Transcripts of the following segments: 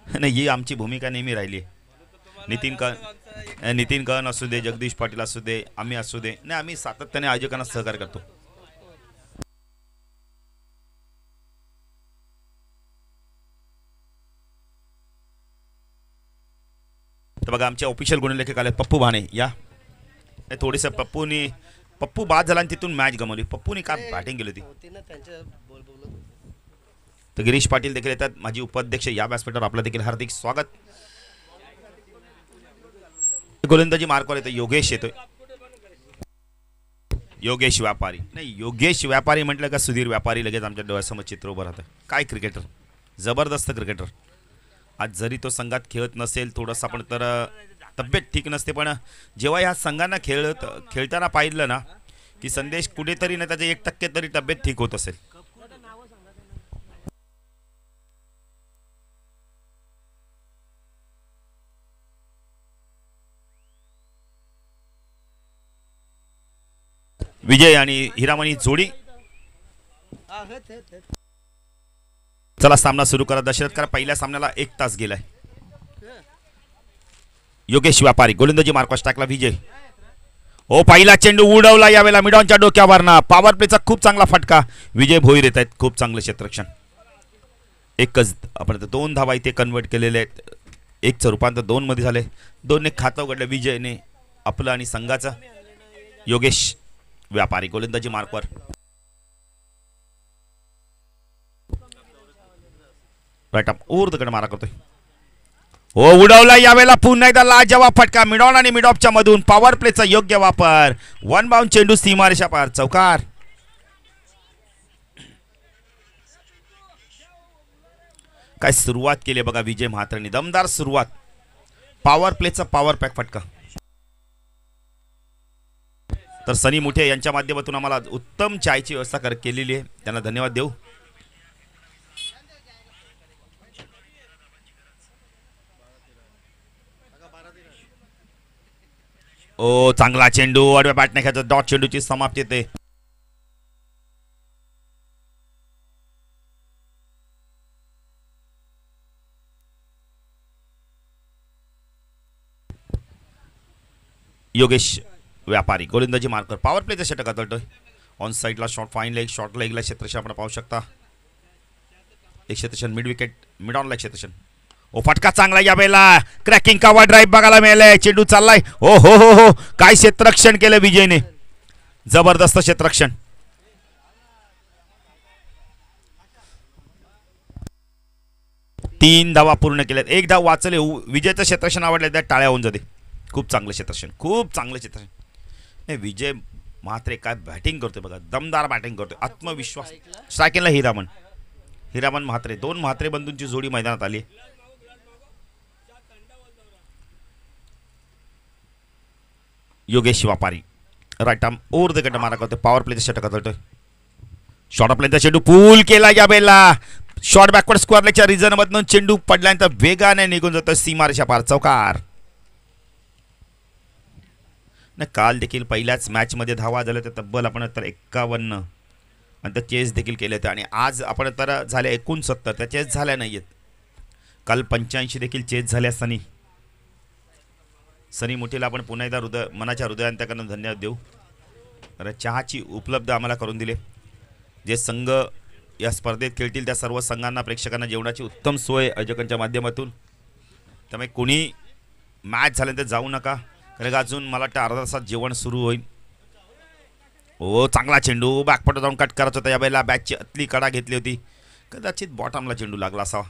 नाही, ही आमची भूमिका नेहमी राहिली आहे. नितीन कन असू दे, जगदीश पाटील असू दे, आम्ही असू दे, नाही आम्ही सातत्याने आयोजकांना सहकार्य करतो. तर बघा आमचे ऑफिशियल गुणलेखक आले पप्पू भाणे या. थोडीसं पप्पू बाद झाला आणि तिथून मॅच गमावली. पप्पूने काय बॅटिंग केली होती. तर गिरीश पाटील देखील येतात, माजी उपाध्यक्ष या व्यासपीठावर आपलं देखील हार्दिक स्वागत. गोलंदाजी मार्कवर येतो योगेश येतोय. योगेश व्यापारी नाही, योगेश व्यापारी म्हटलं का सुधीर व्यापारी लगेच आमच्या डोळ्यासमोर चित्र उभं राहतं. काय क्रिकेटर, जबरदस्त क्रिकेटर. आज जरी तो संघात खेळत नसेल थोडंसं आपण तर तब्येत ठीक नसते, पण जेव्हा ह्या संघांना खेळताना पाहिलं ना की संदेश कुठेतरी ना त्याचे 1% तरी तब्येत ठीक होत असेल. विजय आणि हिरामणी जोडी. चला सामना सुरू करा. दशरथ करा. पहिल्या सामन्याला 1 तास गेलाय. योगेश व्यापारी गोलंदाजी मार्कॉस टाकला. विजय ओ पहिला चेंडू उडवला यावेळेला मिडॉनच्या डोक्यावर ना. पॉवर प्लेचा खूप चांगला फटका. विजय भोईर येत आहेत. खूप चांगलं क्षेत्ररक्षण. एकच आपण 2 धावा इथे कन्वर्ट केलेले आहेत. 1चं रूपांतर 2 मध्ये झाले. 2ने खातं उघडलं विजयने आपलं आणि संघाचं. योगेश व्यापारी गोलंदाजी मार्कवर. राईट अप ऊर्ध्वकडे मारा करतोय. हो उडवला यावेळेला पुन्हा एकदा लाजवाब फटका. मिडॉन आणि मिडॉपच्या मधून पॉवर प्लेचा योग्य वापर. 1 बाउंड चेंडू सीमारेषा पार. चौकार. काय सुरुवात केली बघा विजय म्हात्रेंनी. दमदार सुरुवात. पॉवर प्लेचा पॉवर पॅक फटका. तर सनी मुठे यांच्या माध्यमातून आम्हाला उत्तम चायची व्यवस्था केलेली आहे, त्यांना धन्यवाद देऊ. ओ चांगला चेंडू आडव्या बॅटने खेळतो. डॉट चेंडूची समाप्ती येते. योगेश व्यापारी गोलंदाजी मार्कर. पॉवर प्लेचा षटक हाताळतोय. ऑन साईडला शॉर्ट फाईन लेग, शॉर्ट लेगला क्षेत्रक्षण आपण पाहू शकता. एक क्षेत्रक्षण mid wicket, mid on like क्षेत्रक्षण. ओ फटका चांगला यावेळेला. क्रॅकिंग कव्हर ड्राईव्ह बघायला मिळालाय. चेंडू चाललाय. ओ हो हो हो काय क्षेत्ररक्षण केलं विजयने. जबरदस्त क्षेत्ररक्षण. तीन धावा पूर्ण केल्यात. 1 धाव वाचले. विजयचं क्षेत्ररक्षण आवडलं त्या टाळ्या होऊन जाते. खूप चांगलं क्षेत्ररक्षण, खूप चांगलं क्षेत्ररक्षण. नाही विजय म्हात्रे काय बॅटिंग करतोय बघा. दमदार बॅटिंग करतोय. आत्मविश्वास. स्ट्रायकिंगला हिरामन म्हात्रे. 2 म्हात्रे बंधूंची जोडी मैदानात आली. योगेश व्यापारी right arm over the gut मारा करतोय. पॉवर प्लेचा षटक हाताळतोय. शॉर्ट प्लेचा चेंडू पूल केला या बेला. शॉर्ट बॅकवर्ड स्क्वेअर लेगच्या रिजन मधून चेंडू पडल्यानंतर वेगाने निघून जातो सीमारेषा पार. चौकार. नाही काल देखील पहिल्याच मॅच मध्ये धावा झाल्या तर तब्बल आपण तर 51 आणि त्या चेस देखील केले होते. आणि आज आपण तर झाले 69. त्या चेस झाल्या नाहीयेत. काल 85 देखील चेस झाल्या. सनी मुठेला आपण पुन्हा एकदा मनाच्या हृदयांतकडून धन्यवाद देऊ. तर चहाची उपलब्ध आम्हाला करून दिले. जे संघ या स्पर्धेत खेळतील त्या सर्व संघांना प्रेक्षकांना जेवणाची उत्तम सोय आयोजकांच्या माध्यमातून. त्यामुळे कोणी मॅच झाल्यानंतर जाऊ नका, कारण अजून मला वाटतं अर्धा तासात जेवण सुरू होईल. ओ चांगला चेंडू बॅकपट जाऊन कट करायचा होता. यावेळेला बॅटची अतली कडा घेतली होती. कदाचित बॉटमला चेंडू लागला असावा.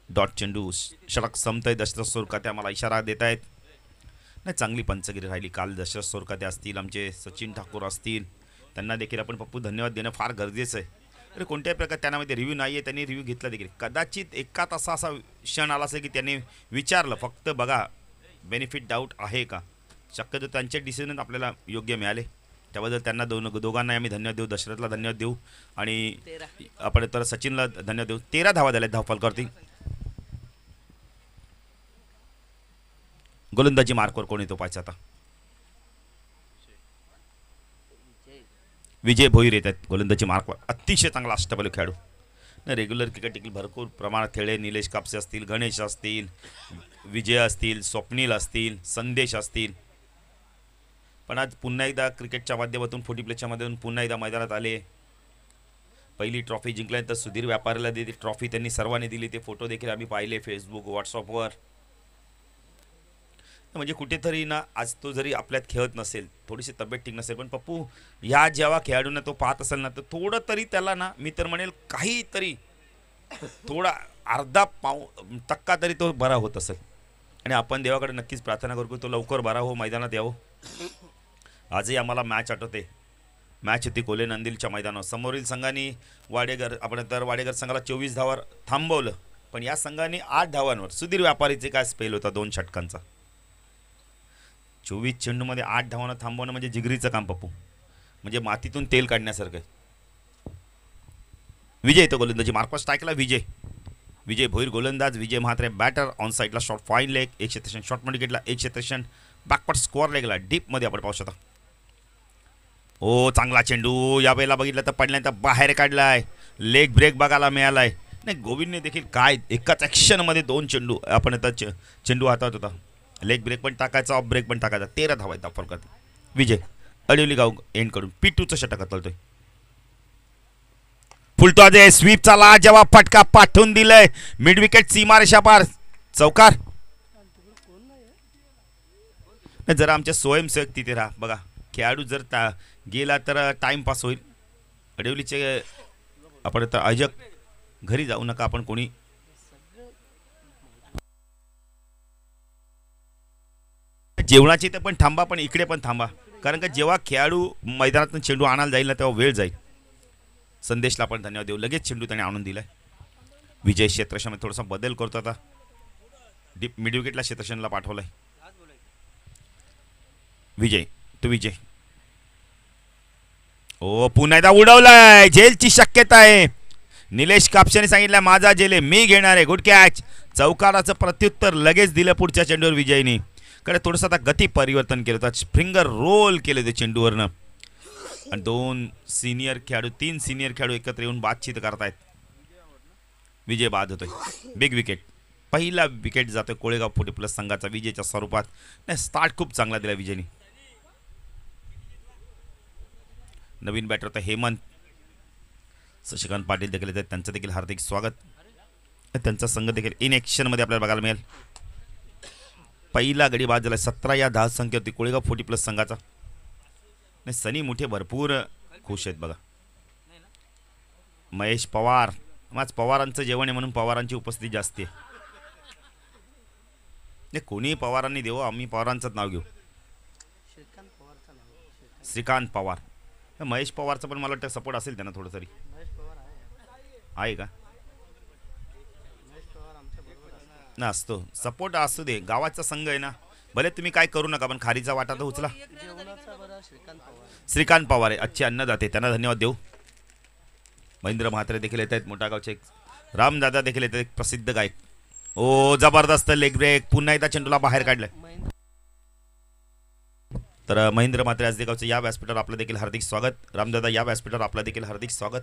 डॉट चेंडू षटक संपतंय. दशरथ सोरकाते आम्हाला इशारा देत आहेत. नाही चांगली पंचगिरी राहिली काल. दशरथ सोरकाते असतील, आमचे सचिन ठाकूर असतील, त्यांना देखील आपण पप्पू धन्यवाद देणं फार गरजेचं आहे. अरे कोणत्याही प्रकारे त्यांनामध्ये रिव्ह्यू नाही आहे, त्यांनी रिव्ह्यू घेतला देखील. कदाचित एका तासा असा क्षण आला असेल की त्यांनी विचारलं फक्त बघा बेनिफिट डाऊट आहे का. शक्यतो त्यांचे डिसिजन आपल्याला योग्य मिळाले, त्याबद्दल त्यांना दोघांना आम्ही धन्यवाद देऊ. दशरथला धन्यवाद देऊ आणि आपण तर सचिनला धन्यवाद देऊ. 13 धावा झाल्या धावफल करतील. गोलंदाजी मार्कवर कोण येतो पाहायचा आता. विजय भोईर येत आहेत गोलंदाजी मार्कवर. अतिशय चांगला अष्टपैलू खेळाडू. रेग्युलर क्रिकेट देखील भरपूर प्रमाणात खेळले. निलेश कापसे असतील, गणेश असतील, विजय असतील, स्वप्नील असतील, संदेश असतील. पण आज पुन्हा एकदा क्रिकेटच्या माध्यमातून 40 प्लेच्या माध्यमातून पुन्हा एकदा मैदानात आले. पहिली ट्रॉफी जिंकल्यानंतर सुधीर व्यापारीला दिली ट्रॉफी, त्यांनी सर्वांनी दिली. ते फोटो देखील आम्ही पाहिले फेसबुक व्हॉट्सअपवर. म्हणजे कुठेतरी ना आज तो जरी आपल्यात खेळत नसेल, थोडीशी तब्येत ठीक नसेल, पण पप्पू ह्या जेव्हा खेळाडूंना तो पाहत असेल ना, तर थोडं तरी त्याला ना, मी तर म्हणेल काहीतरी थोडा अर्धा टक्का तरी तो बरा होत असेल. आणि आपण देवाकडे नक्कीच प्रार्थना करू की तो लवकर बरा हो, मैदानात यावं. आजही आम्हाला मॅच आठवते. मॅच होती कोले नंदिलच्या मैदानावर. समोरील संघाने वाडेगर संघाला 24 धावावर थांबवलं, पण या संघाने 8 धावांवर सुधीर व्यापारीचे काय स्पेल होता 2 षटकांचा. 24 चेंडूमध्ये 8 धावांना थांबवणं म्हणजे जिगरीचं काम पप्पू, म्हणजे मातीतून तेल काढण्यासारखं. विजय तो गोलंदाजी मार्कस स्ट्राईकला विजय भोईर गोलंदाज, विजय म्हात्रे बॅटर. ऑन साईडला शॉर्ट फाईन लेग 163, शॉर्ट मध्ये घेतला 163, बॅकपट स्कोअर लेगला डीपमध्ये आपण पाहू शकता. ओ चांगला चेंडू यावेळेला बघितलं तर पडल्यानंतर बाहेर काढलाय. लेग ब्रेक बघायला मिळालाय. नाही गोविंदने देखील काय एकाच ॲक्शनमध्ये 2 चेंडू आपण आता चेंडू हातात होता. लेग ब्रेक पण टाकायचा, ऑफ ब्रेक पण टाकायचा. 13 धावा दाखल करते विजय. अडिवली गाव एंड करून P2चं षटक हाताळतोय. फुलटॉजे स्वीपचा लाजवाब फटका पाठवून दिलाय. मिड विकेट सीमारेषा पार चौकार. जरा आमच्या स्वयंसेवक तिथे राहा बघा. खेळाडू जर गेला तर टाइमपास होईल. अडिवलीचे आपण तर अजक घरी जाऊ नका आपण कोणी. जेवणाची तर पण थांबा, पण इकडे पण थांबा, कारण का जेव्हा खेळाडू मैदानातून चेंडू आणायला जाईल ना तेव्हा वेळ जाईल. संदेशला आपण धन्यवाद देऊ, लगेच चेंडू त्याने आणून दिलाय. विजय क्षेत्रक्षणामध्ये थोडासा बदल करतो आता. डीप मिड विकेटला क्षेत्रक्षणला पाठवलाय विजय. ओ पुन्हा एकदा उडवलाय. जेलची शक्यता आहे. निलेश कापसेने सांगितलं माझा जेल आहे, मी घेणार आहे. Good catch. चौकाराचं प्रत्युत्तर लगेच दिलं पुढच्या चेंडूवर विजयनी. कडे थोडंसं आता गती परिवर्तन केलं होतं. फिंगर रोल केले ते चेंडूवरनं. आणि 3 सिनियर खेळाडू एकत्र येऊन बातचीत करतायत. विजय बाद होतोय. Big wicket. पहिला विकेट जातोय कोळेगाव 40 प्लस संघाचा विजयच्या स्वरूपात. नाही स्टार्ट खूप चांगला दिला विजयनी. नवीन बॅटर होता हेमंत. शशिकांत पाटील देखील येतात, त्यांचं देखील हार्दिक स्वागत. त्यांचा संघ देखील इन ॲक्शनमध्ये आपल्याला बघायला मिळेल. पहिला गडी बाद झाला. 17 या धाव संख्या होती कोळेगाव 40 प्लस संघाचा. नाही सनी मुठे भरपूर खुश आहेत बघा. महेश पवार. आज पवारांचं जेवण आहे म्हणून पवारांची उपस्थिती जास्त आहे. नाही कोणी पवारांनी देऊ, आम्ही पवारांचंच नाव घेऊ. श्रीकांत पवार. महेश पवारचं पण मला वाटतं सपोर्ट असेल त्यांना थोडं तरी आहे का ना. असतो सपोर्ट असू दे, गावाचा संघ आहे ना. भले तुम्ही काय करू नका पण खारीचा वाटा तर उचला. श्रीकांत पवार आहे अच्छे अन्नदाते, त्यांना धन्यवाद देऊ. महेंद्र म्हात्रे देखील येत आहेत, मोठा गावचे. रामदादा देखील येत आहेत, प्रसिद्ध गायक. ओ जबरदस्त लेग ब्रेक. पुन्हा एकदा चेंडूला बाहेर काढलाय. तर महेंद्र म्हात्रे आज गावचे या व्यासपीठावर आपलं देखील हार्दिक स्वागत. रामदादा या व्यासपीठावर आपलं देखील हार्दिक स्वागत.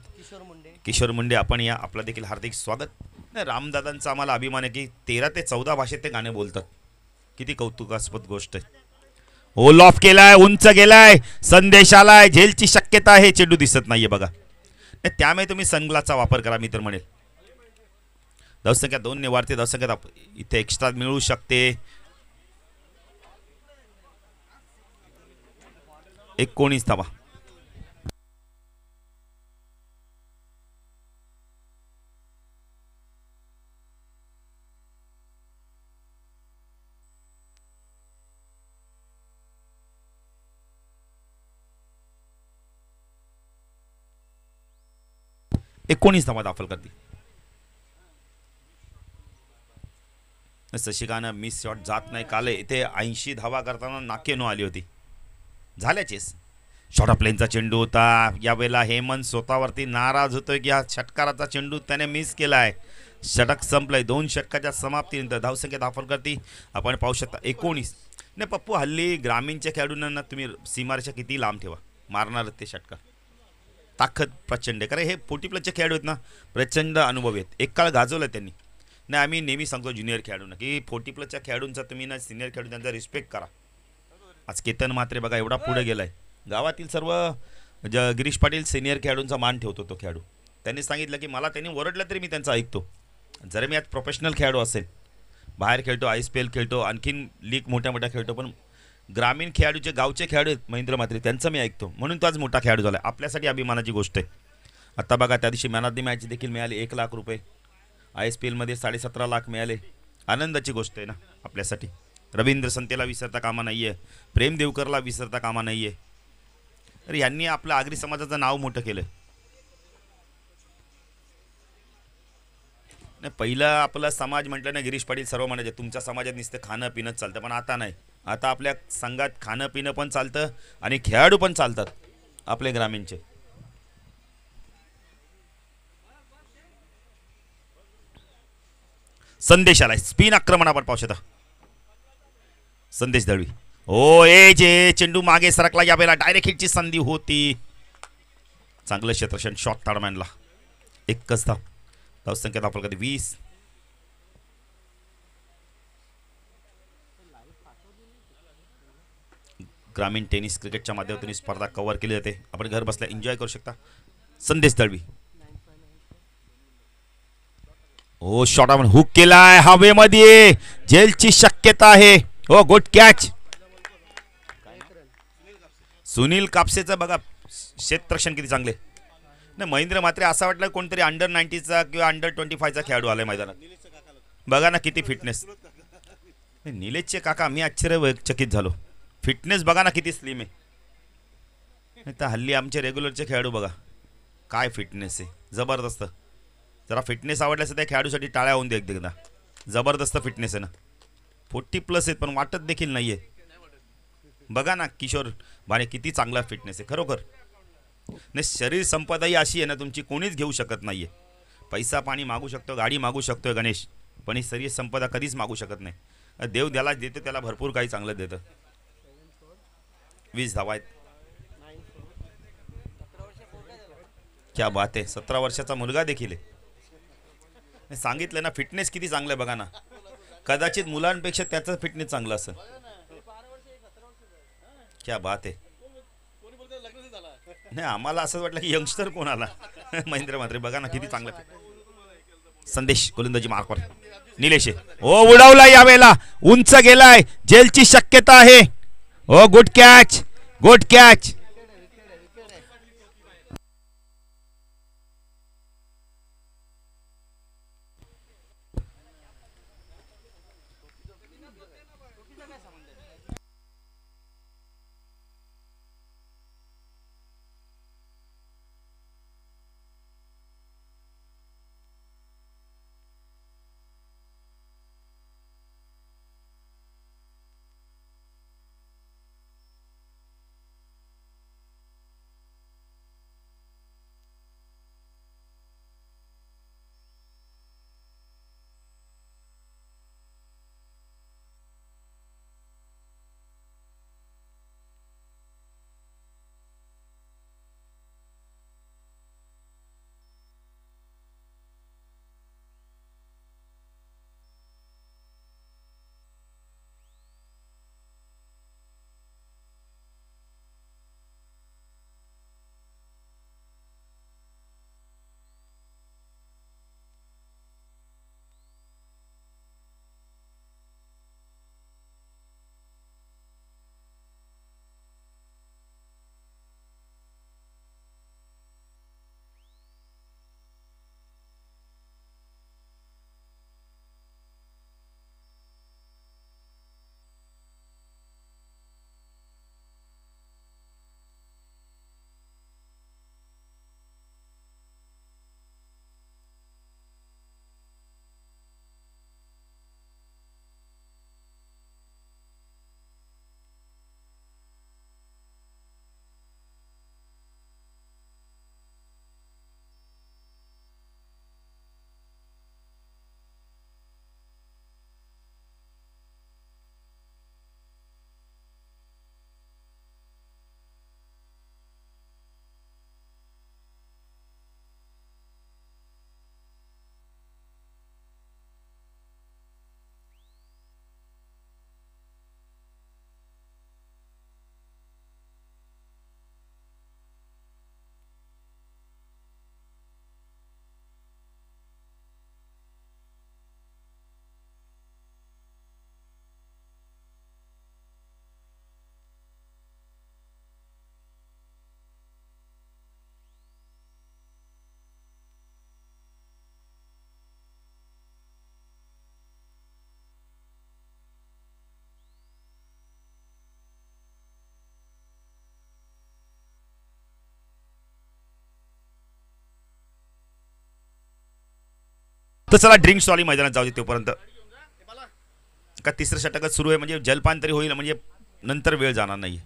किशोर मुंडे आपण या आपलं देखील हार्दिक स्वागत. नाही रामदादांचा आम्हाला अभिमान आहे की 13 ते 14 भाषेत ते गाणे बोलतात. किती कौतुकास्पद गोष्ट आहे. ओ लॉफ केलाय, उंच गेलाय, संदेश आलाय. झेलची शक्यता आहे. चेंडू दिसत नाहीये बघा. त्यामुळे तुम्ही सनग्लासचा वापर करा मी तर म्हणेल. धावसंख्या 2 ने वाढते. धावसंख्या इथे एक्स्ट्रा मिळू शकते. 19 धावा. दाखल करते. शशिकांत मिस शॉट जात नाही. काल इथे 80 धावा करताना नाकेनो आली होती. झाल्याचेच. शॉर्ट ऑफ प्लेनचा चेंडू होता. यावेळेला हेमंत स्वतःवरती नाराज होतोय की हा षटकाराचा चेंडू त्याने मिस केलाय. षटक संपलंय. 2 षटकाच्या समाप्तीनंतर धावसंख्या दाखल करते आपण पाहू शकता 19. नाही पप्पू हल्ली ग्रामीणच्या खेळाडूंना तुम्ही सीमारेषा किती लांब ठेवा, मारणार ते षटकार. ताकद प्रचंड आहे. कारण हे 40+ खेळाडू आहेत ना, प्रचंड अनुभव आहेत. एक काळ गाजवलं त्यांनी. नाही, आम्ही नेहमी सांगतो ज्युनियर खेळाडूंना की 40+ खेळाडूंचा तुम्ही ना सिनियर खेळाडू त्यांचा रिस्पेक्ट करा. आज केतन म्हात्रे बघा एवढा पुढे गेलाय. गावातील सर्व गिरीश पाटील सिनियर खेळाडूंचा मान ठेवतो तो खेळाडू. त्यांनी सांगितलं की मला त्यांनी ओरडलं तरी मी त्यांचं ऐकतो. जर मी आज प्रोफेशनल खेळाडू असेल, बाहेर खेळतो, ISPL खेळतो, आणखीन लीग मोठ्या मोठ्या खेळतो, पण ग्रामीण खेळाडूचे गावचे खेळाडू आहेत महेंद्र म्हात्रे, त्यांचं मी ऐकतो. म्हणून तो आज मोठा खेळाडू झाला. आपल्यासाठी अभिमानाची गोष्ट आहे. आता बघा त्या दिवशी मॅन ऑफ द मॅच देखील मिळाली 1,00,000 रुपये. ISPLमध्ये 17.5 लाख मिळाले. आनंदाची गोष्ट आहे ना आपल्यासाठी. रवींद्र संतेला विसरता कामा नाही आहे, प्रेम देवकरला विसरता कामा नाही आहे. तर यांनी आपलं आगरी समाजाचं नाव मोठं केलं. नाही, पहिलं आपला समाज म्हटलं ना, गिरीश पाटील सर्व म्हणायचे तुमच्या समाजात नुसतं खाणं पिणंच चालतं, पण आता नाही. आता आपल्या संघात खाणं पिणं पण चालतं आणि खेळाडू पण चालतात आपले ग्रामीणचे. संदेश आलाय, स्पिन आक्रमण आपण पाहू शकता. संदेश दळवी. ओ ए जे चेंडू मागे सरकला, यावेळेला डायरेक्ट हिटची संधी होती. चांगलं क्षेत्रक्षण शॉट ताडमॅनला. एकच धाव. धावसंख्या धावफलकात कधी 20. ग्रामीण टेनिस क्रिकेटच्या माध्यमातून ही स्पर्धा कव्हर केली जाते. आपण घर बसल्या एन्जॉय करू शकता. संदेश दळवी. ओ शॉट आपण हुक केलाय हवेमध्ये, जेलची शक्यता आहे. हो गुड कॅच. सुनील कापसेचं बघा क्षेत्ररक्षण किती चांगले. नाही, महेंद्र म्हात्रे असं वाटलं कोणतरी अंडर-90चा किंवा अंडर-25चा खेळाडू आलाय मैदानात. बघा ना किती फिटनेस. निलेशचे काका मी आश्चर्यचकित झालो. फिटनेस बघा ना किती स्लिम आहे. नाही तर हल्ली आमचे रेग्युलरचे खेळाडू बघा काय फिटनेस आहे, जबरदस्त. जरा फिटनेस आवडल्यास त्या खेळाडूसाठी टाळ्या होऊन दे एकदा. जबरदस्त फिटनेस आहे ना. 40+ आहेत पण वाटत देखील नाही आहे. बघा ना किशोर भाणे किती चांगला फिटनेस आहे खरोखर. नाही, शरीर संपदा ही अशी आहे ना तुमची कोणीच घेऊ शकत नाही आहे. पैसा पाणी मागू शकतो, गाडी मागू शकतो गणेश, पण ही शरीर संपदा कधीच मागू शकत नाही. देव त्याला देतो, त्याला भरपूर काही चांगलं देतं. 20 धावा आहेत. क्या बात आहे. 17 वर्षाचा मुलगा देखील आहे. सांगितलं ना फिटनेस किती चांगलं आहे बघा ना. कदाचित मुलांपेक्षा त्याचं फिटनेस चांगलं असेल. क्या बात आहे. नाही, आम्हाला असं वाटलं की यंगस्टर कोण आला. महेंद्र म्हात्रे बघा ना किती चांगलं. संदेश गोलंदाजी मार्कवर. निलेश ओ उडवला, यावेळेला उंच गेलाय, जेलची शक्यता आहे. ओ गुड कॅच, गुड कॅच. तर चला ड्रिंक्स वाली मैदानात जाऊ दे तोपर्यंत. का तिसरं षटकच सुरू आहे म्हणजे जलपान तरी होईल म्हणजे नंतर वेळ जाणार नाही.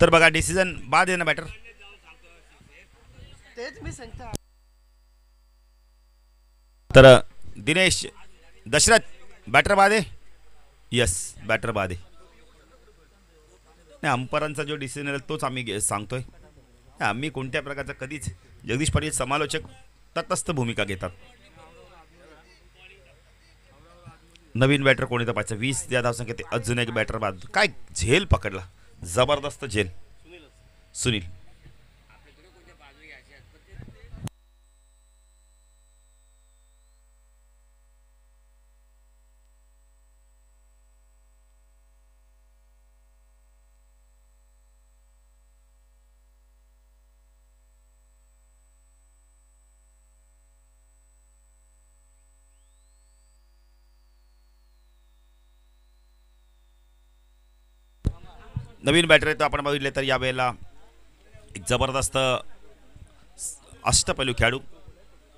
तर बघा डिसिजन बाद आहे ना बॅटर. तेच मी सांगतो. तर दिनेश दशरथ बॅटर बाद आहे. यस बॅटर बाद आहे. नाही अंपायरांचा जो डिसिजन आहे तोच आम्ही सांगतोय. आम्ही कोणत्या प्रकारचा कधीच जगदीश पाटील समालोचक तटस्थ भूमिका घेतात. नवीन बॅटर कोणी तर पाहिजे 20 या धावसंख्येत अजून एक बॅटर बाद. काय झेल पकडला जबरदस्त झेल सुनील. नवीन बॅटर आहे तर आपण बघितले तर यावेळेला एक जबरदस्त अष्टपैलू खेळाडू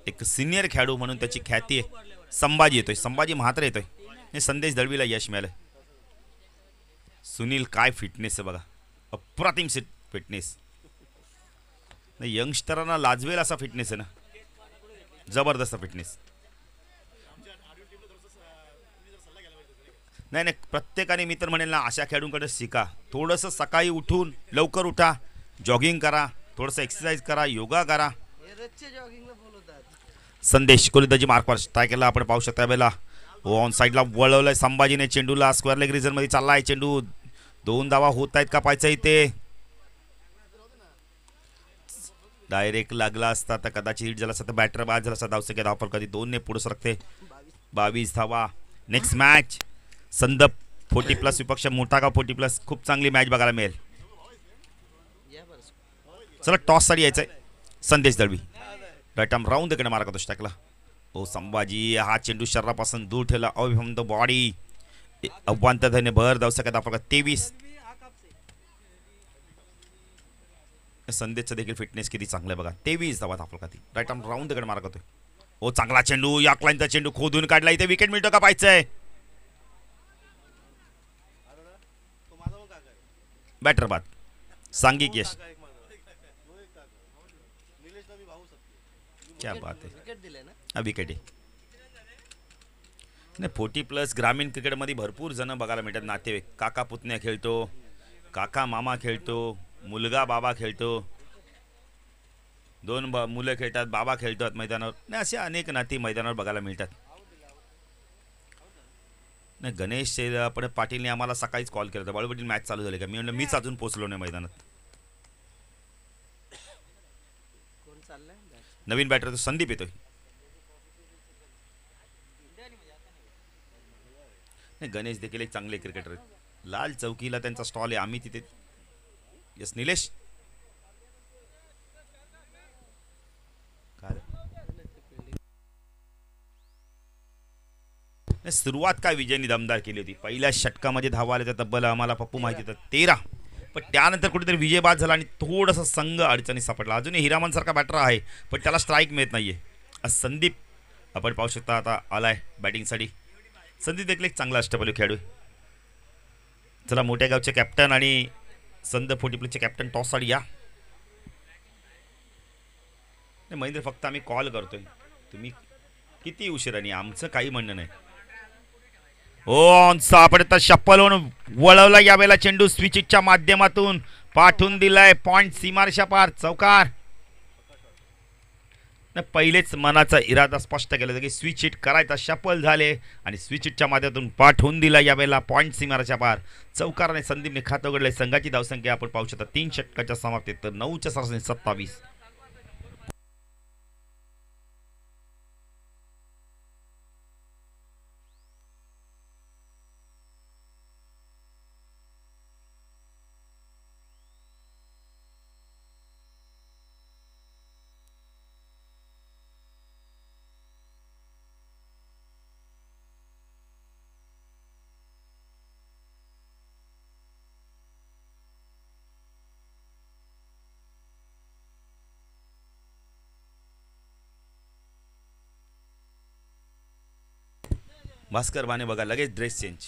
एक सिनियर खेळाडू म्हणून त्याची ख्याती आहे. संभाजी येतोय, संभाजी म्हात्रे येतोय. हे संदेश दळवीला यश मिळालं. सुनील काय फिटनेस आहे बघा, अप्रतिम फिटनेस. नाही यंगस्टरांना लाजवेल असा फिटनेस आहे ना, जबरदस्त फिटनेस. नाही नाही प्रत्येकाने मी तर म्हणेल ना अशा खेळाडूंकडे शिका. थोडंसं सकाळी उठून लवकर उठा, जॉगिंग करा, थोडंसं एक्सरसाइज करा, योगा करा. संदेश कोलिदाजी मार्कवर ट्राय केला आपण पाहू शकता. बेला ऑन साईडला वळवलंय संभाजीने चेंडूला. स्क्वेअर लेग रिझन मध्ये चाललाय चेंडू. 2 धावा होत आहेत का पाहायचं इथे. डायरेक्ट लागला असता तर कदाचित हिट झाला असता. बॅटर बाद झाला असता. धावसंख्या धावफल कधी 2 ने पुढे सरकते. 22 धावा. नेक्स्ट मॅच संदप 40+ विपक्ष मोठा का 40+. खूप चांगली मॅच बघायला मिळेल. चला टॉस साठी यायचंय. संदेश दळवी राईट आर्म राऊंड कडे मारा करतो टाकला. ओ संभाजी हा चेंडू शरीरापासून दूर ठेवला. फ्रॉम द बॉडी अव्वांतरने भर धावसंख्या धावफल 23. संदेशचं देखील फिटनेस किती चांगलं आहे बघा. 23 धावा धावफल का ती. राईट आर्म राऊंड कडे मारा करतोय. ओ चांगला चेंडू या क्लाइनचा चेंडू खोदून काढला. इथे विकेट मिळतो का पाहायचंय. बॅटर बाद. सांघिक यश. क्या बात है. विकेट आहे. नाही 40+ ग्रामीण क्रिकेटमध्ये भरपूर जण बघायला मिळतात. नातेवाईक काका पुतण्या खेळतो, काका मामा खेळतो, मुलगा बाबा खेळतो, 2 मुलं खेळतात, बाबा खेळतात मैदानावर. नाही असे अनेक नाती मैदानावर बघायला मिळतात. नाही गणेश आपण पाटीलने आम्हाला सकाळीच कॉल केला होता. बाळूपाटील मॅच चालू झाली का. मी म्हणलं मीच अजून पोहोचलो नाही मैदानात. नवीन बॅटर तो संदीप येतोय. नाही गणेश देखील एक चांगले क्रिकेटर आहेत. लाल चौकीला त्यांचा स्टॉल आहे. आम्ही तिथे. यस निलेश सुरुवात काय विजयनी दमदार केली होती. पहिल्या षटकामध्ये धावा आल्या त्या तब्बल आम्हाला पप्पू माहिती होतं 13, पण त्यानंतर कुठेतरी विजय बाद झाला आणि थोडंसं संघ अडचणी सापडला. अजूनही हिरामनसारखा बॅटर आहे पण त्याला स्ट्राईक मिळत नाहीये. आज संदीप आपण पाहू शकता आता आलाय बॅटिंगसाठी. संदीप देखील एक चांगला अष्टपैलू खेळाडू आहे. चला मोठ्या गावचे कॅप्टन आणि संद 40+ कॅप्टन टॉससाठी या. नाही महेंद्र, फक्त आम्ही कॉल करतोय, तुम्ही किती उशिराने, आमचं काही म्हणणं नाही. ओ सापडता शप्पल होऊन वळवला यावेळेला चेंडू स्विचिटच्या माध्यमातून पाठवून दिलाय पॉइंट सीमारेषा पार चौकार. पहिलेच मनाचा इरादा स्पष्ट केला की स्विच हिट करायचा, शपल झाले आणि स्विच हिटच्या माध्यमातून पाठवून दिला यावेळेला पॉइंट सीमारेषा पार चौकाराने. संदीपने खातं उघडलंय. संघाची धावसंख्या आपण पाहू शकता 3 षटकाच्या समाप्तीत तर 9च्या सरासरी 27. भास्कर बाने बघा लगेच ड्रेस चेंज.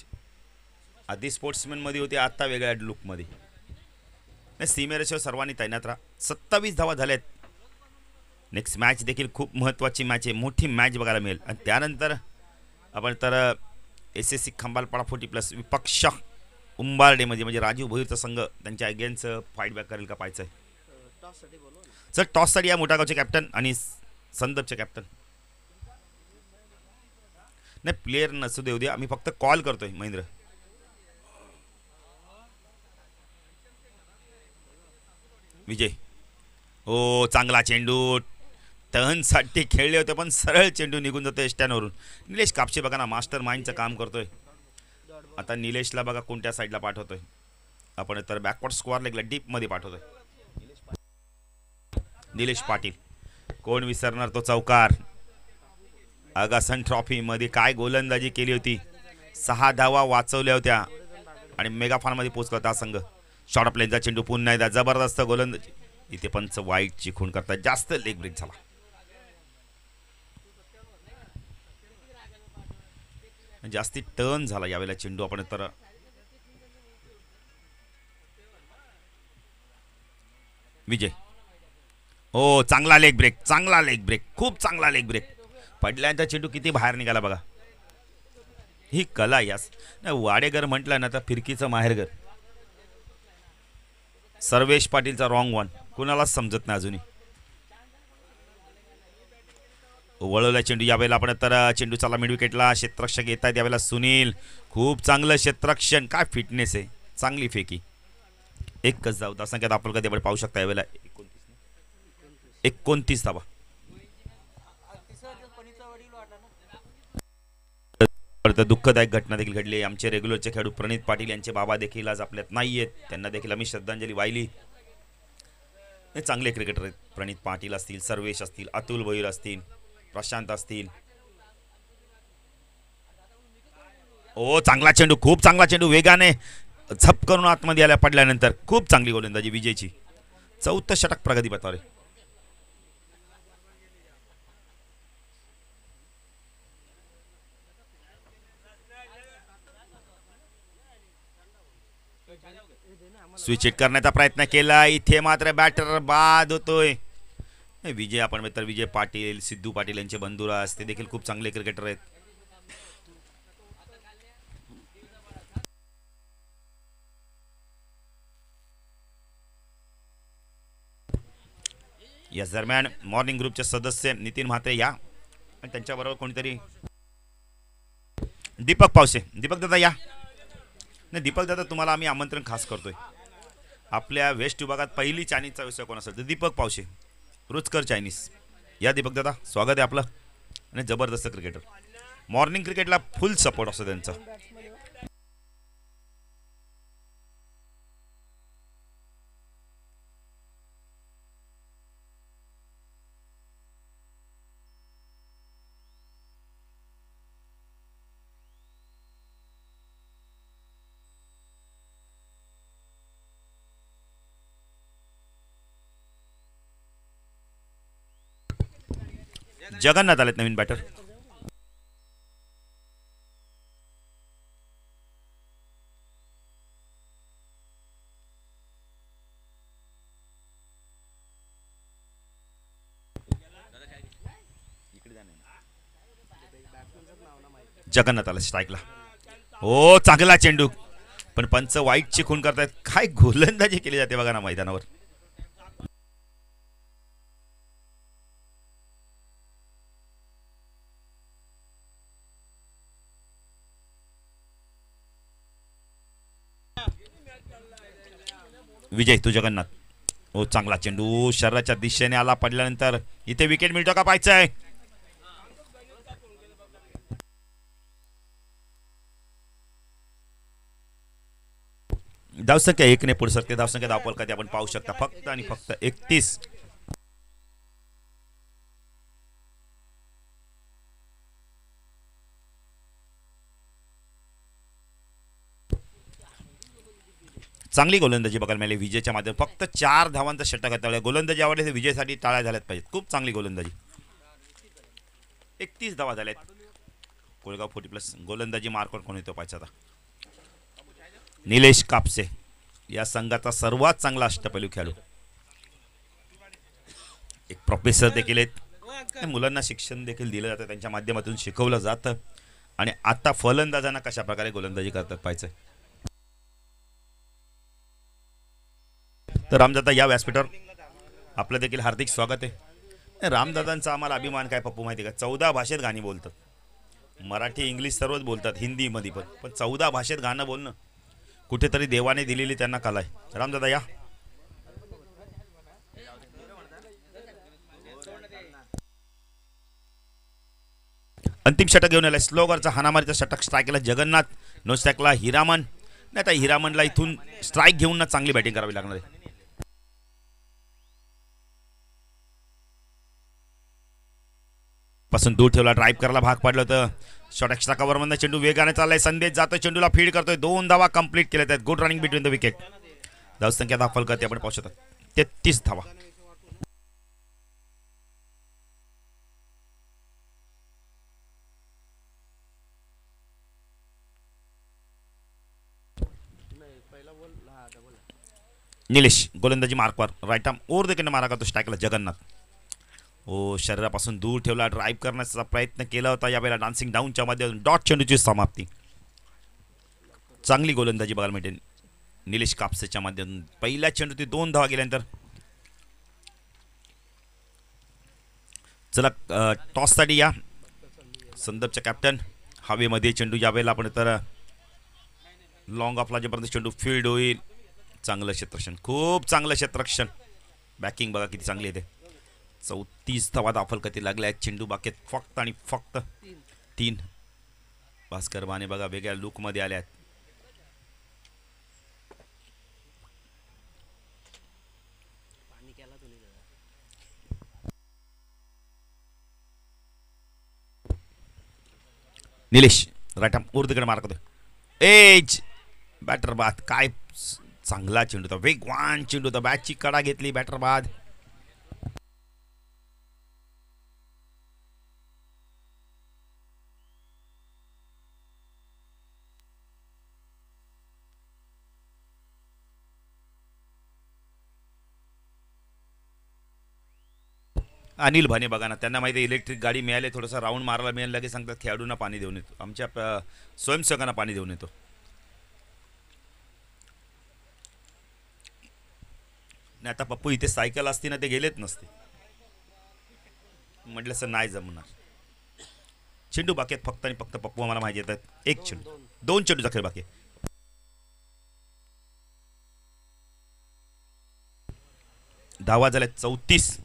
आधी स्पोर्ट्समॅनमध्ये होते, आता वेगळ्या लुकमध्ये. नाही सीमेरेषेवर सर्वांनी तैनात राहा. 27 धावा झाल्यात. नेक्स्ट मॅच देखील खूप महत्त्वाची मॅच आहे, मोठी मॅच बघायला मिळेल. आणि त्यानंतर आपण तर SSC खंबालपाडा 40+ विपक्ष उंबारडेमध्ये म्हणजे राजीव भोईरचा संघ त्यांच्या अगेन्स्ट फाईट बॅक करेल का पाहायचं आहे. सर टॉससाठी या मोठा गावचे कॅप्टन आणि संदर्भचे कॅप्टन. नाही प्लेयर नसू देऊ दे, आम्ही फक्त कॉल करतोय महेंद्र. विजय हो चांगला चेंडू टर्नसाठी खेळले होते पण सरळ चेंडू निघून जातो स्टँडवरून. निलेश कापशे बघा ना मास्टर माइंडचं काम करतोय. आता निलेशला बघा कोणत्या साईडला पाठवतोय आपण, तर बॅकवर्ड स्क्वेअर लेगला डीपमध्ये पाठवतोय. निलेश पाटील कोण विसरणार तो चौकार. आगासन ट्रॉफीमध्ये काय गोलंदाजी केली होती. 6 धावा वाचवल्या होत्या आणि मेगा फानमध्ये पोहोचला होता संघ. शॉर्ट प्लेनचा चेंडू पुन्हा एकदा जबरदस्त गोलंदाजी. इथे पंच वाईटची खूण करतात, जास्त लेग ब्रेक झाला. जास्ती टर्न झाला यावेळेला चेंडू आपण तर. विजय हो चांगला लेग ब्रेक, चांगला लेग ब्रेक, खूप चांगला लेग ब्रेक. पडल्यानंतर चेंडू किती बाहेर निघाला बघा. ही कला यास वाडेगर म्हटलं ना तर फिरकीचं माहेरघर. सर्वेश पाटीलचा रॉंग वन कुणालाच समजत नाही अजूनही. वळवला चेंडू यावेळेला आपण तर चेंडू चाला मिड विकेटला. क्षेत्ररक्षक येत आहेत यावेळेला सुनील. खूप चांगलं क्षेत्ररक्षण, काय फिटनेस आहे, चांगली फेकी. एकच धाव संख्यात आपण कधी आपण पाहू शकता यावेळेला 29 धावा. दुःखदायक घटना देखील घडली. आमचे रेग्युलरचे खेळाडू प्रणित पाटील यांचे बाबा देखील आज आपल्यात नाही आहेत, त्यांना देखील आम्ही श्रद्धांजली वाहिली. हे चांगले क्रिकेटर आहेत. प्रणित पाटील असतील, सर्वेश असतील, अतुल भोईर असतील, प्रशांत असतील. ओ चांगला चेंडू, खूप चांगला चेंडू, वेगाने झप करून आतमध्ये आल्या पडल्यानंतर. खूप चांगली गोलंदाजी विजयची. 4थं षटक प्रगती पथावर. स्विच हिट करण्याचा प्रयत्न केला, इथे मात्र बॅटर बाद होतोय. विजय आपण मित्र विजय पाटील, सिद्धू पाटील यांचे बंधुरास, ते देखील खूप चांगले क्रिकेटर आहेत. या दरम्यान मॉर्निंग ग्रुपचे सदस्य नितीन म्हात्रे या आणि त्यांच्याबरोबर कोणीतरी दीपक पावसे. दीपक दादा या. नाही दीपक दादा तुम्हाला आम्ही आमंत्रण खास करतोय. आपल्या वेस्ट विभागात पहिली चायनीजचा व्यवसाय कोण असेल तर दीपक पावशे, रुचकर चायनीज. या दीपक दादा स्वागत आहे आपलं. आणि जबरदस्त क्रिकेटर, मॉर्निंग क्रिकेटला फुल सपोर्ट असतो त्यांचा. जगन्नाथ आलेत नवीन बॅटर. जगन्नाथ आला स्ट्राईकला. हो चांगला चेंडू, पण पंच वाईटची खून करतायत. काय गोलंदाजी केली जाते बघा ना मैदानावर. विजय तू जगन्नाथ. हो चांगला चेंडू शरीराच्या दिशेने आला, पडल्यानंतर इथे विकेट मिळतो का पाहायचं आहे. धावसंख्या 1 ने पुढे सरते. धावसंख्या धावपल कधी आपण पाहू शकता फक्त आणि फक्त 31. चांगली गोलंदाजी बघायला मिळाली विजयच्या माध्यमातून. फक्त 4 धावांचा षटक हाताळला. गोलंदाजी आवडली तर विजयसाठी टाळ्या झाल्यात पाहिजेत. खूप चांगली गोलंदाजी. 31 धावा झाल्यात. कोळगाव 40+ गोलंदाजी मार्कवर कोण येतो पाहिजे आता. निलेश कापसे या संघाचा सर्वात चांगला अष्टपैलू खेळाडू. एक प्रोफेसर देखील आहेत. मुलांना शिक्षण देखील दिलं जातं, त्यांच्या माध्यमातून शिकवलं जातं. आणि आता फलंदाजांना कशा प्रकारे गोलंदाजी करतात पाहिजे. तर रामदादा या व्यासपीठावर आपलं देखील हार्दिक स्वागत आहे. रामदादांचा आम्हाला अभिमान काय पप्पू माहिती का, 14 भाषेत गाणी बोलतात. मराठी इंग्लिश सर्वच बोलतात, हिंदीमध्ये पण 14 भाषेत गाणं बोलणं कुठेतरी देवाने दिलेली त्यांना कला आहे. रामदादा या. अंतिम षटक घेऊन आलाय. स्लोगरचा हानामारीचा षटक. स्ट्राईकला जगन्नाथ, नो स्ट्राईकला हिरामन. नाही आता हिरामनला इथून स्ट्राईक घेऊन ना चांगली बॅटिंग करावी लागणार आहे. पासून दूर ठेवला, ड्राईव्ह करायला भाग पडलं होतं. शॉर्ट एक्स्ट्रा कव्हर मधून चेंडू वेगाने चाललाय. संदेश जातोय, चेंडूला फीड करतोय. 2 धावा कंप्लीट केल्या आहेत. Good running between the wicket. धावसंख्या दाखल करते आपण पाहू शकता 33 धावा. निलेश गोलंदाजी मार्कवर. राईट आर्म ओव्हर द केंद्र मारा करतो. स्ट्राईकला जगन्नाथ. हो शरीरापासून दूर ठेवला, ड्राईव्ह करण्याचा प्रयत्न केला होता. यावेळेला डान्सिंग डाऊनच्या माध्यमातून डॉट चेंडूची समाप्ती. चांगली गोलंदाजी बघायला मिळते निलेश कापसेच्या माध्यमातून. पहिल्या चेंडूत 2 धावा गेल्यानंतर चला टॉससाठी या. संदर्भच्या कॅप्टन हवेमध्ये चेंडू. यावेळेला आपण तर लॉंग ऑफला जेपर्यंत चेंडू फील्ड होईल. चांगलं क्षेत्ररक्षण, खूप चांगलं क्षेत्ररक्षण. बॅकिंग बघा किती चांगली येते. 34 धावा दाखल कधी लागल्या आहेत. चेंडू बाकेत फक्त आणि फक्त 3. भास्कर बाने बघा वेगळ्या लुकमध्ये आल्या आहेत. निलेश राईट आर्म उर्दकडे मार करतो. एज बॅटर बाद. काय चांगला चेंडू होता, वेगवान चेंडू होता. बॅटची कडा घेतली बॅटर बाद. अनिल भाने बघा ना, त्यांना माहिती आहे इलेक्ट्रिक गाडी मिळाली, थोडासा राऊंड मारायला मिळालं की सांगतात खेळाडूंना पाणी देऊन येतो, आमच्या स्वयंसेवकांना पाणी देऊन येतो. नाही आता पप्पू इथे सायकल असती ना ते गेलेत नसते. म्हटलं सर नाही जमणार. चेंडू बाकी आहेत फक्त आणि फक्त पप्पू आम्हाला माहिती येतात. 1 चेंडू 2 चेंडूचा खेळ बाकी. धावा झाल्या 34.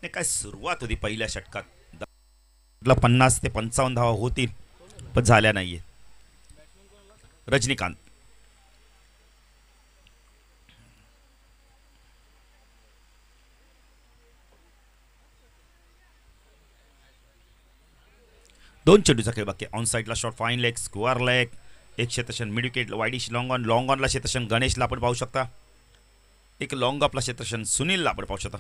नाही काय सुरुवात होती पहिल्या षटकात. 50 ते 55 धावा होतील पण झाल्या नाहीये. रजनीकांत दोन चेंडूचा खेळ बाकी. ऑन साईडला shot, fine leg, square leg, एक क्षेत्रक्षण मिड विकेट, वाईडिश लॉंग ऑनला क्षेत्रक्षण गणेशला आपण पाहू शकता. एक लॉंग ऑफला क्षेत्रक्षण सुनीलला आपण पाहू शकता.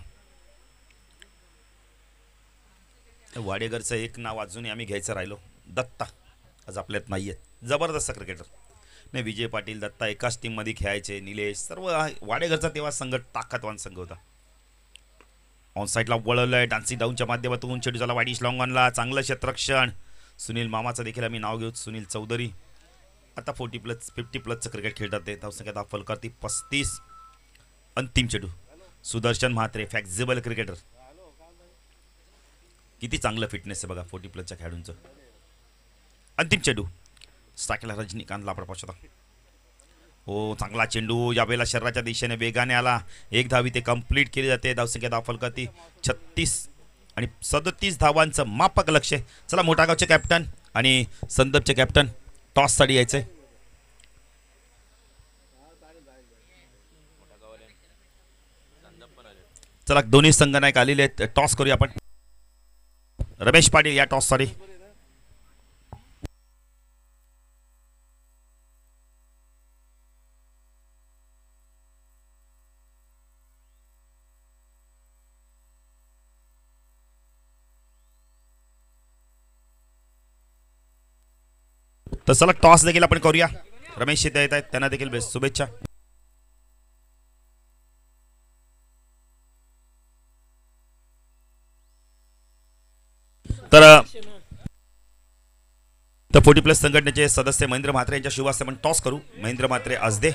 वाडेकरचं एक नाव अजूनही आम्ही घ्यायचं राहिलो, दत्ता. आज आपल्यात नाही आहेत, जबरदस्त क्रिकेटर. नाही, विजय पाटील, दत्ता एकाच टीममध्ये खेळायचे, निलेश, सर्व वाडेकरचा तेव्हा संघ ताकदवान संघ होता. ऑन साईडला वळवलंय, डान्सिंग डाऊनच्या माध्यमातून चेडू झाला वाईडिश लॉंग ऑनला, चांगलं क्षेत्ररक्षण. सुनील मामाचं देखील आम्ही नाव घेऊ, सुनील चौधरी. आता 40+, 50+चं क्रिकेट खेळतात ते. धावसंख्या दाखल करते 35. अंतिम चेडू सुदर्शन म्हात्रे, फ्लेक्झिबल क्रिकेटर. किती चांगलं फिटनेस आहे बघा 40+च्या खेळाडूंचं. अंतिम चेंडू स्ट्रायकला रजनीकांत लापड होता. हो, चांगला चेंडू यावेळेला शरीराच्या दिशेने वेगाने आला. एक धावी ते कंप्लीट केली जाते. धावसंख्या दाखल करते 36 आणि 37 धावांचं मापक लक्ष. चला, मोठागावचे कॅप्टन आणि संदपचे कॅप्टन टॉससाठी यायचंय. चला, दोन्ही संघ नायक आलेले आहेत. टॉस करूया आपण. रमेश पाटील या टॉससाठी. तर चला, टॉस देखील आपण करूया. रमेश शेट्टी येत आहेत, त्यांना देखील बेस्ट शुभेच्छा. तर 40+ संघटनेचे सदस्य महेंद्र म्हात्रे यांच्या शुभ हस्ते आपण टॉस करू. महेंद्र म्हात्रे असदे.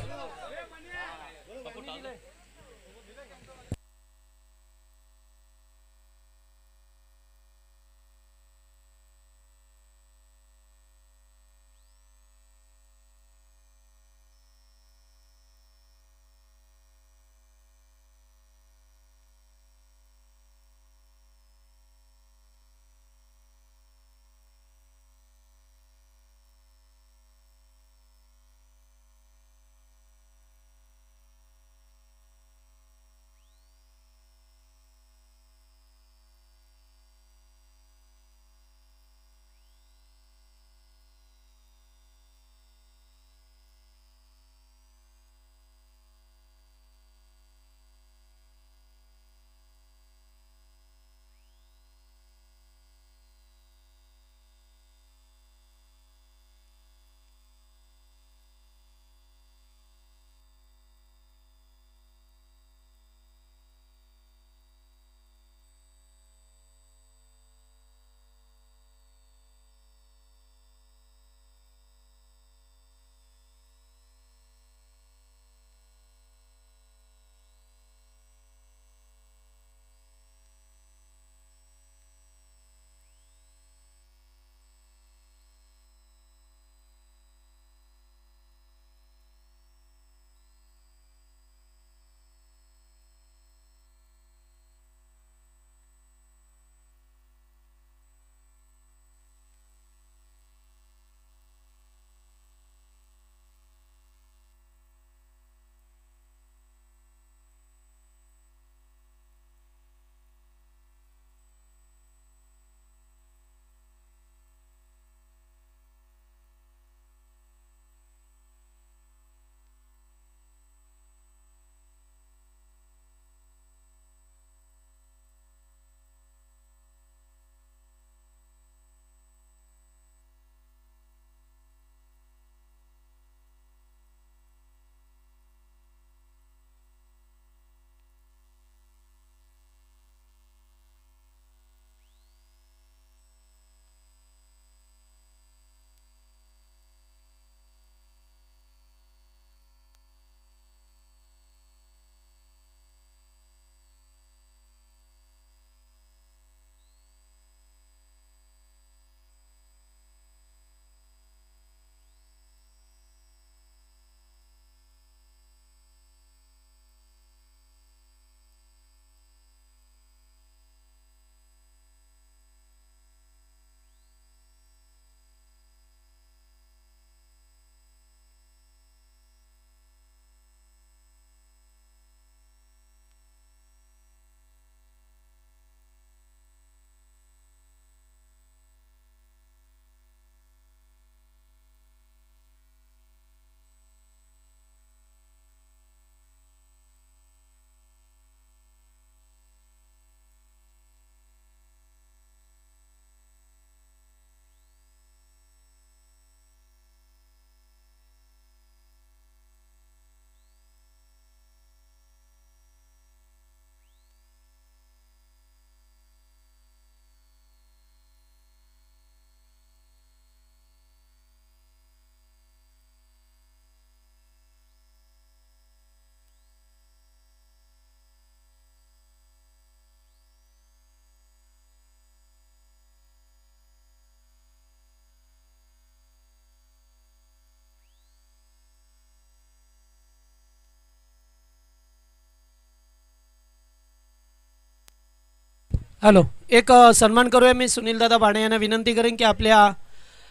हॅलो, एक सन्मान करूया. मी सुनील दादा भाणे यांना विनंती करेन की आपल्या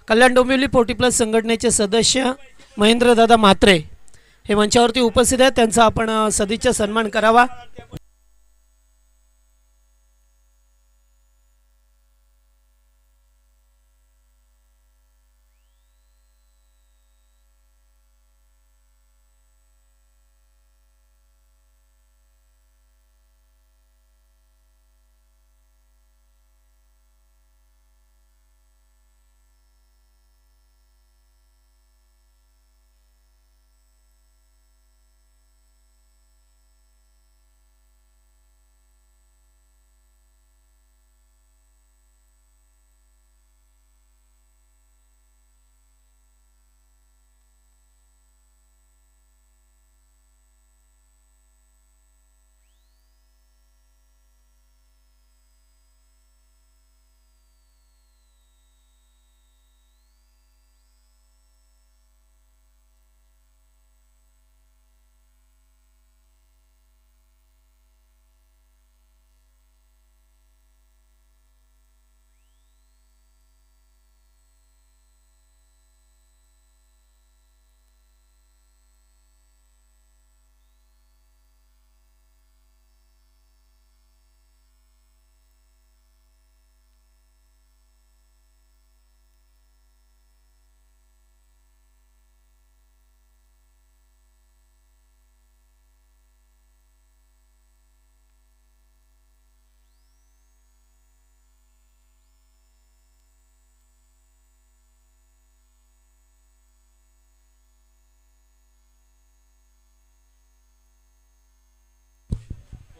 कल्याण डोंबिवली 40+ संघटनेचे सदस्य महेंद्र दादा म्हात्रे हे मंचावरती उपस्थित आहेत. त्यांचा आपण सदिच्छा सन्मान करावा.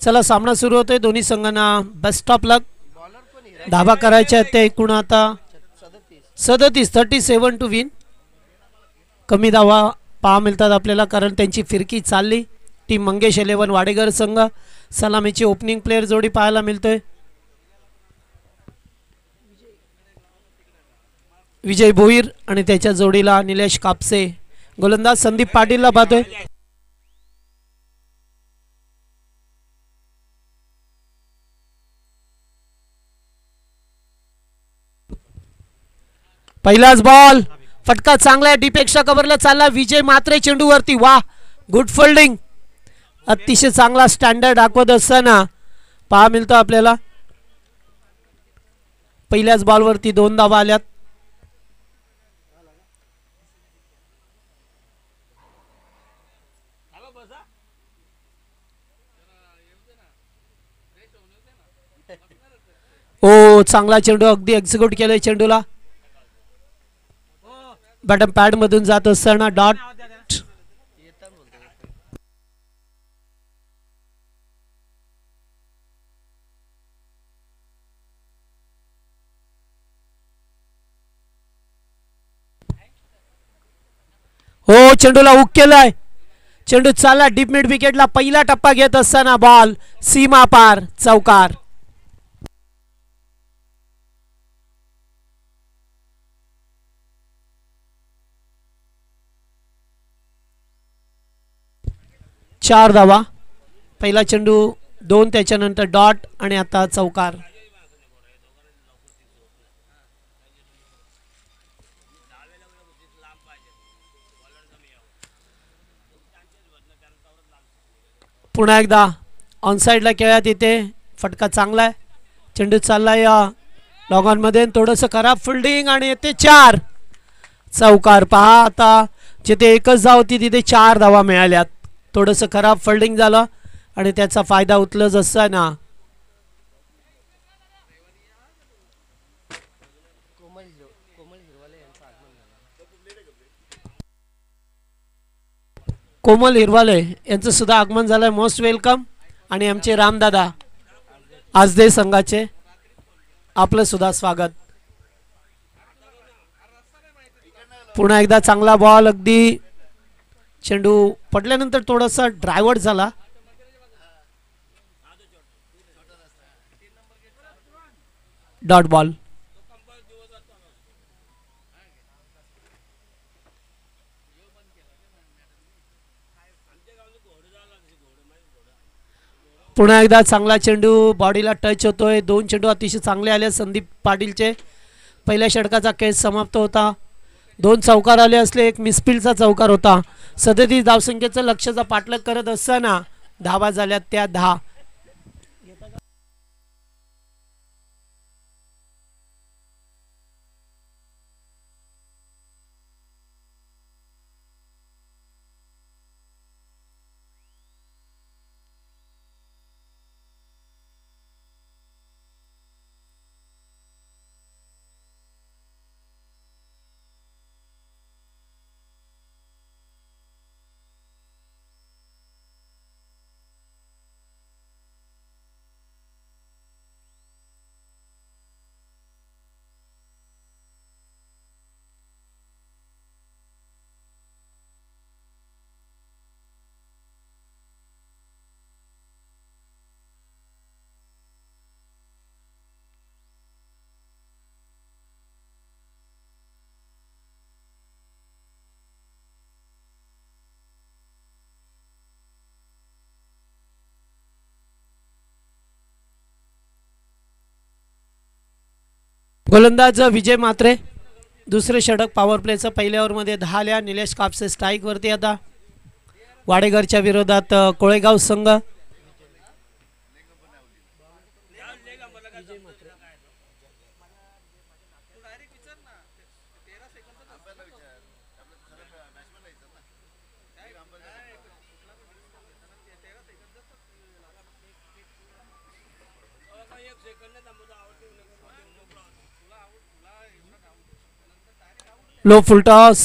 चला, सामना सुरू होतोय. दोन्ही संघांना बेस्ट ऑफ लक. धाबा करायच्या आहेत ते एकूण आता 37 टू विन. कमी धावा पहा मिळतात आपल्याला कारण त्यांची फिरकी चालली. टीम मंगेश 11 वाडेगर संघ सलामीची ओपनिंग प्लेयर जोडी पाहायला मिळतोय. विजय भोईर आणि त्याच्या जोडीला निलेश कापसे. गोलंदाज संदीप पाटीलला पाहतोय. पहिलाच बॉल, फटका चांगला आहे. डीपेक्षा कव्हरला चालला विजय म्हात्रे चेंडूवरती. वाह, गुड फोल्डिंग. अतिशय चांगला स्टँडर्ड दाखवत असताना पहा मिळतो आपल्याला. पहिल्याच बॉलवरती 2 धावा आल्यात. ओ, चांगला चेंडू, अगदी एक्झिक्यूट केलाय चेंडूला. बॅटम पॅड मधून जात असताना डॉट. हो, चेंडूला हुक केलाय. चेंडू चालला डीप मिड विकेटला. पहिला टप्पा घेत असताना बॉल सीमा पार, चौकार. चार धावा. पहिला चेंडू 2, त्याच्यानंतर डॉट आणि आता चौकार. पुन्हा एकदा ऑन साइडला खेळात येते. फटका चांगला आहे. चेंडू चालला या लॉगॉनमध्ये. थोडंसं खराब फिल्डिंग आणि येते 4, चौकार. पहा आता जिथे एकच धाव होती तिथे 4 धावा मिळाल्यात. थोडंसं खराब फिल्डिंग झालं आणि त्याचा फायदा उचलत असताना कोमल हिरवाले यांचं सुद्धा आगमन झालंय. Most welcome. आणि आमचे रामदादा आजदे संघाचे आपलं सुद्धा स्वागत. पुन्हा एकदा चांगला बॉल. अगदी चेंडू पडल्यानंतर थोडासा ड्रायव्हर झाला. Dot ball. पुन्हा एकदा चांगला चेंडू बॉडीला टच होतोय. 2 चेंडू अतिशय चांगले आले संदीप पाटीलचे. पहिल्या षटकाचा केस समाप्त होता. 2 चौकार आले असले, एक मिसफिल्डचा चौकार होता. 37 धावसंख्येचं लक्ष्याचा पाठलाग करत असताना धावा झाल्यात त्या 10. गोलंदाज विजय म्हात्रे. दुसरे षटक पॉवर प्लेचं पहिल्या ओव्हरमध्ये 10 आल्या. निलेश कापसे स्ट्राईक वरती आता. वाडेघरच्या विरोधात कोळेगाव संघ. Low full toss.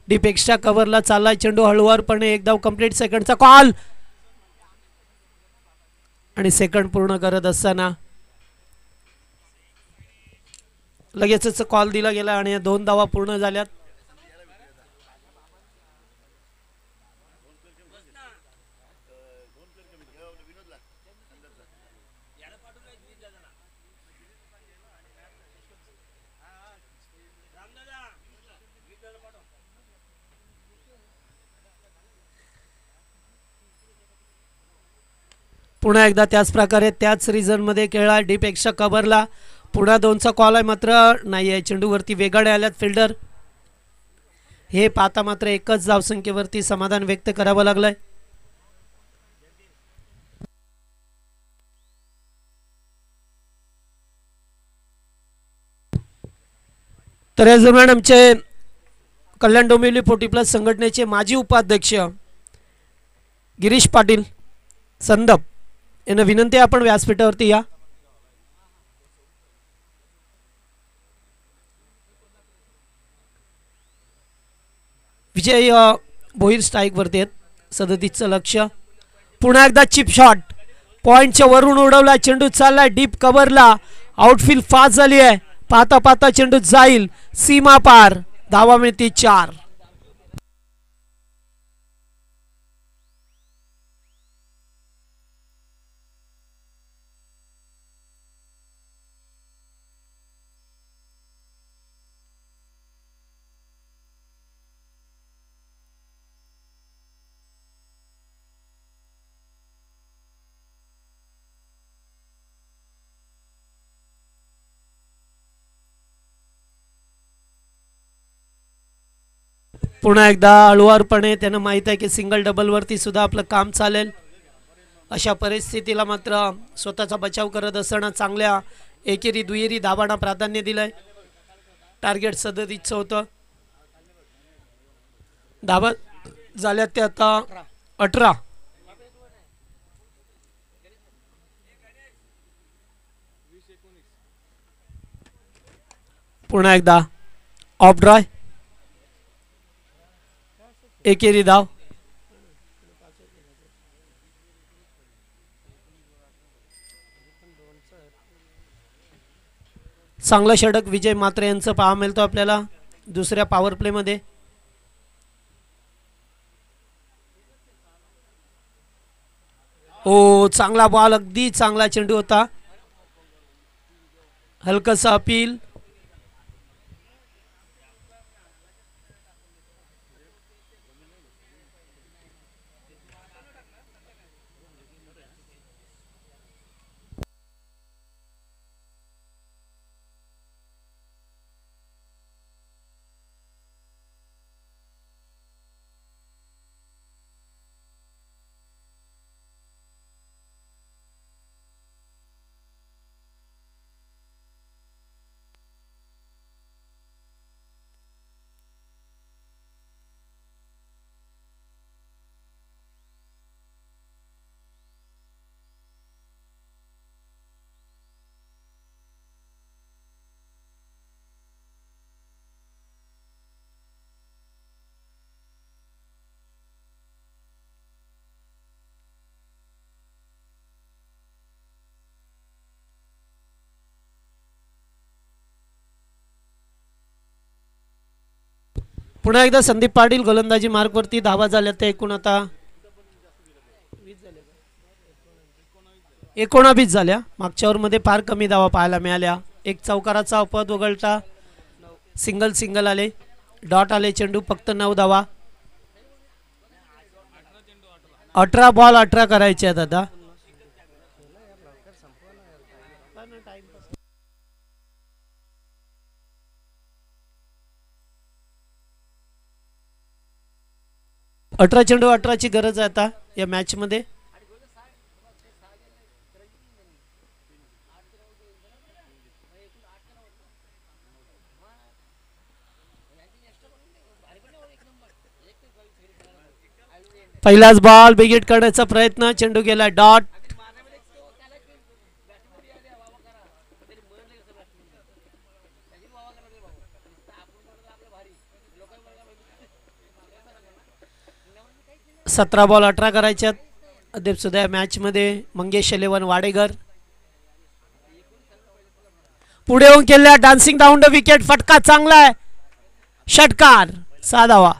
डीप एक्स्ट्रा कव्हरला चाललाय चेंडू हळूवारपणे. एक धाव कंप्लीट. सेकंडचा कॉल आणि सेकंड पूर्ण करत असताना लगेचच कॉल दिला गेला आणि 2 धावा पूर्ण झाल्यात. पुन्हा एकदा त्याच प्रकारे त्याच रिझनमध्ये खेळला. डीप एक्स्ट्रा कव्हरला पुन्हा 2चा कॉल आहे, मात्र नाही आहे. चेंडूवरती वेगाडे आल्यात फिल्डर. हे पाहता मात्र एकच धावसंख्येवरती समाधान व्यक्त करावं लागलंय. तर या दरम्यान आमचे कल्याण डोंबिवली 40+ संघटनेचे माजी उपाध्यक्ष गिरीश पाटील संदप यांना विनंती, आपण व्यासपीठावरती या. विजय भोईर स्ट्राईक वरती आहेत. 37चं लक्ष. पुन्हा एकदा चिप शॉट पॉइंटच्या वरून उडवला. चेंडू चाललाय डीप कव्हरला. आउटफील्ड फास्ट झाली आहे. पाहता पाहता चेंडू जाईल सीमा पार. धावा मिळती 4. पुन्हा एकदा हळूवारपणे. त्यांना माहित आहे की सिंगल डबल वरती सुद्धा आपलं काम चालेल. अशा परिस्थितीला मात्र स्वतःचा बचाव करत असताना चांगल्या एकेरी दुहेरी धावांना प्राधान्य दिलंय. टार्गेट 37चं होतं. धावा झाल्यात ते आता 18. पुन्हा एकदा ऑफ ड्राय. एकेरी धाव. चांगला षटक विजय म्हात्रे यांचं पाहा मिळतो आपल्याला दुसऱ्या पॉवर प्ले मध्ये. ओ चांगला बॉल, अगदी चांगला चेंडू होता. हलकसा अपील. पुन्हा एकदा संदीप पाटील गोलंदाजी मार्कवरती. धावा झाल्या त्या एकूण आता 19 झाल्या. मागच्या ओव्हरमध्ये फार कमी धावा पाहायला मिळाल्या. एक चौकाराचा अपवाद वगळता सिंगल आले, डॉट आले. चेंडू फक्त 9 धावा. 18 बॉल 18 करायचे आहेत आता. चेंडू 18ची गरज आहे आता या मॅच मध्ये. पहिलाच बॉल बिगिट करण्याचा प्रयत्न. चेंडू गेला डॉट. सतरा बॉल 18 करायच्यात अद्याप सुद्धा या मॅच मध्ये. मंगेश 11 वाडेगर पुढे येऊन केल्या डान्सिंग डाऊन द विकेट. फटका चांगला आहे. षटकार 6 धावा.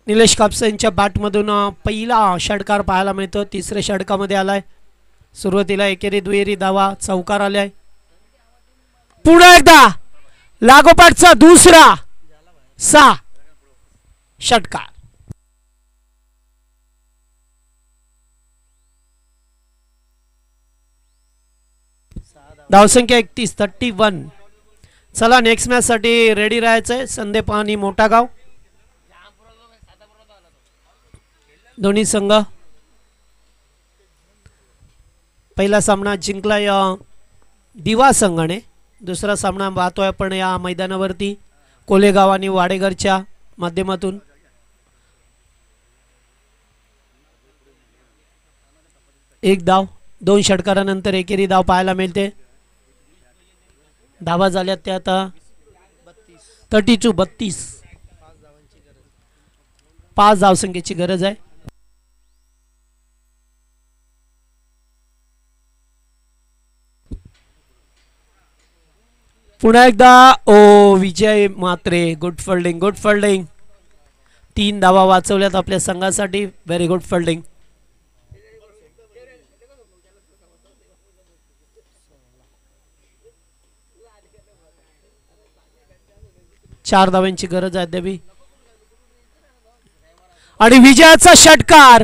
निलेश कापसे यांच्या बॅटमधून पहिला षटकार पाहायला मिळतो. तिसऱ्या षटकामध्ये आलाय. सुरुवातीला एकेरी दुहेरी धावा चौकार आलाय. पुन्हा एकदा लागोपाठचा दुसरा 6 षटकार. धावसंख्या 31. चला नेक्स्ट मॅच साठी रेडी राहायचंय. संदीप आणि मोठा गाव दोन्ही संघ. पहिला सामना जिंकला या दिवा संघाने. दुसरा सामना पाहतोय आपण या मैदानावरती कोलेगाव आणि वाडेगरच्या माध्यमातून. एक धाव 2 षटकारानंतर एकेरी धाव पाहायला मिळते. धावा झाल्यात त्या आता 32. 5 धावसंख्येची गरज आहे. पुन्हा एकदा विजय मात्रे. गुड फिल्डिंग 3 धावा वाचवल्यात आपल्या संघासाठी. Very good fielding. चार धावांची गरज आहे देवी. आणि विजयाचा षटकार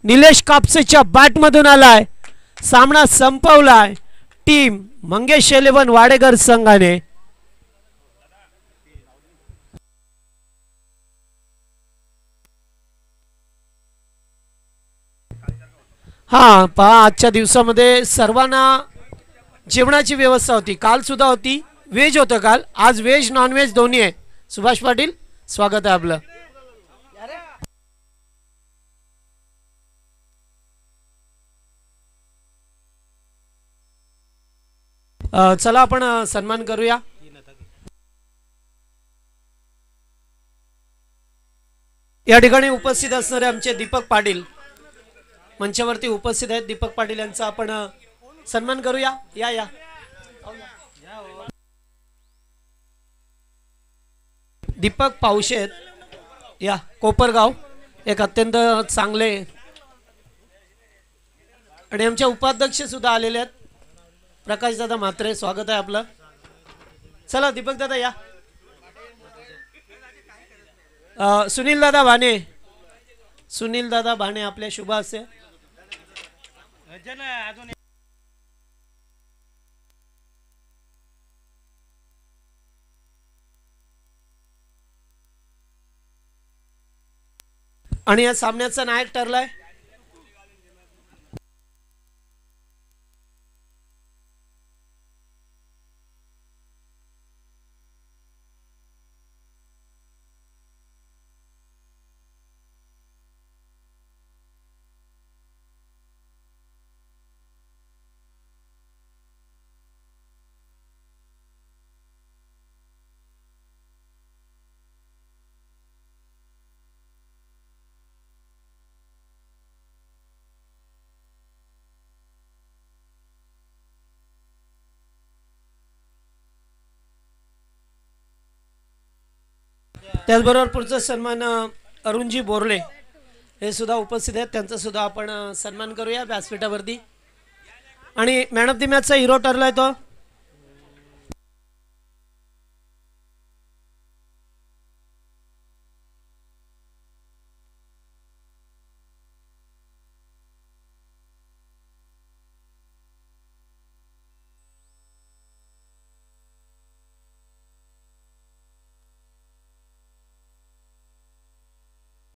निलेश कापसेच्या बॅटमधून आलाय. सामना संपवलाय टीम मंगेश 11 वाडेगर संघाने. हा पहा आजच्या दिवसामध्ये सर्वांना जेवणाची व्यवस्था होती. काल सुद्धा होती. व्हेज होतं काल. आज व्हेज नॉन व्हेज दोन्ही आहे. सुभाष पाटील स्वागत आहे आपलं. चला आपण सन्मान करूया. या ठिकाणी उपस्थित असणारे आमचे दीपक पाटील मंचावरती उपस्थित आहेत. दीपक पाटील यांचा आपण सन्मान करूया. या दीपक पावशेत या कोपरगाव एक अत्यंत चांगले आणि आमचे उपाध्यक्ष सुद्धा आलेले आहेत. प्रकाश दादा म्हात्रे स्वागत आहे आपलं. चला दीपक दादा या. सुनील दादा भाने आपले शुभ असे. आणि या सामन्याचा नायक ठरलाय त्याचबरोबर पुढचा सन्मान अरुणजी बोरले हे सुद्धा उपस्थित आहेत, त्यांचा सुद्धा आपण सन्मान करूया व्यासपीठावरती. आणि मॅन ऑफ द मॅचचा हिरो ठरलाय तो